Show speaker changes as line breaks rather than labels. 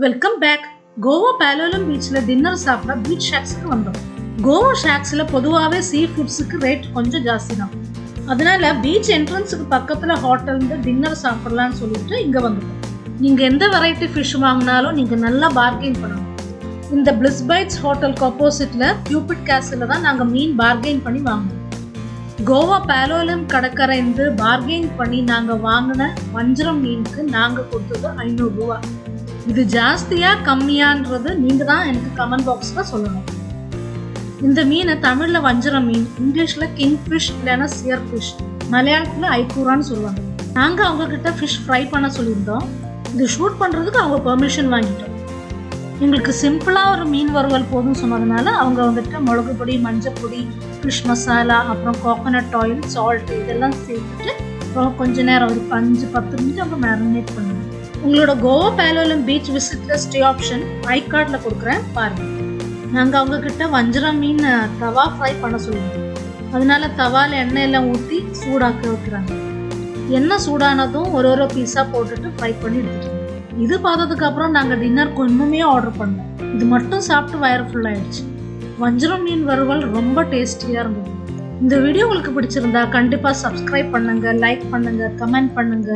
Welcome back. Goa பாலோலம் பீச்ல dinner சாப்பிட beach ஷாக்ஸ்க்கு வந்தோம். கோவா ஷாக்ஸ்ல பொதுவாகவே சீ ஃபுட்ஸுக்கு ரேட் கொஞ்சம் ஜாஸ்தி தான். அதனால பீச் என்ட்ரன்ஸுக்கு பக்கத்துல ஹோட்டல்ல டின்னர் சாப்பிடலாம்னு சொல்லிட்டு இங்க வந்துட்டோம். நீங்க எந்த வெரைட்டி ஃபிஷ் வாங்கினாலும் நீங்க நல்லா பார்கெயின் பண்ணணும். இந்த பிளிஸ் பைட்ஸ் ஹோட்டலுக்கு ஆப்போசிட்ல கியூபிட் கேசல்ல தான் நாங்க மீன் பார்கெயின் பண்ணி வாங்கினோம். கோவா பாலோலம் கடற்கரைந்து பார்கெயின் பண்ணி நாங்க வாங்கின வஞ்சரம் மீனுக்கு நாங்க கொடுத்தது 500 ரூபா. இது ஜாஸ்தியா கம்மியான்றது நீங்க தான் எனக்கு கமெண்ட் பாக்ஸ்ல சொல்லணும். இந்த மீனை தமிழ்ல வஞ்சரம் மீன், இங்கிலீஷ்ல கிங் ஃபிஷ் இல்லைன்னா சியர் ஃபிஷ், மலையாளத்துல ஐக்கூரான்னு சொல்லுவாங்க. நாங்க அவங்க கிட்ட ஃபிஷ் ஃப்ரை பண்ண சொல்லியிருந்தோம். இது ஷூட் பண்றதுக்கு அவங்க பெர்மிஷன் வாங்கிட்டோம். எங்களுக்கு சிம்பிளா ஒரு மீன் வறுவல் போதும் சொன்னதுனால அவங்க வந்துட்டு மிளகு பொடி, மஞ்சள் பொடி, ஃபிஷ் மசாலா, அப்புறம் கோகோனட் ஆயில், சால்ட் இதெல்லாம் சேர்த்துட்டு அப்புறம் கொஞ்ச நேரம் ஒரு 5-10 நிமிஷம் அவங்க மேரினேட் பண்ணுவாங்க. உங்களோட கோவா பாலோலம் பீச் விசிட்ல ஸ்டே ஆப்ஷன் ஐ கார்ட்ல கொடுக்குறேன் பாருங்க. நாங்கள் அவங்க கிட்ட வஞ்சரம் மீன் தவா ஃப்ரை பண்ண சொல்லியிருந்தோம். அதனால தவால எண்ணெய் எல்லாம் ஊற்றி சூடாக்க வைக்கிறாங்க. எண்ணெய் சூடானதும் ஒரு பீஸா போட்டுட்டு ஃப்ரை பண்ணி எடுத்துட்டோம். இது பார்த்ததுக்கு அப்புறம் நாங்கள் டின்னருக்கு இன்னுமே ஆர்டர் பண்ணோம். இது மட்டும் சாப்பிட்டு வயிறு ஃபுல் ஆயிடுச்சு. வஞ்சரம் மீன் வறுவல் ரொம்ப டேஸ்டியா இருந்தது. இந்த வீடியோ உங்களுக்கு பிடிச்சிருந்தா கண்டிப்பா சப்ஸ்கிரைப் பண்ணுங்க, லைக் பண்ணுங்க, கமெண்ட் பண்ணுங்க.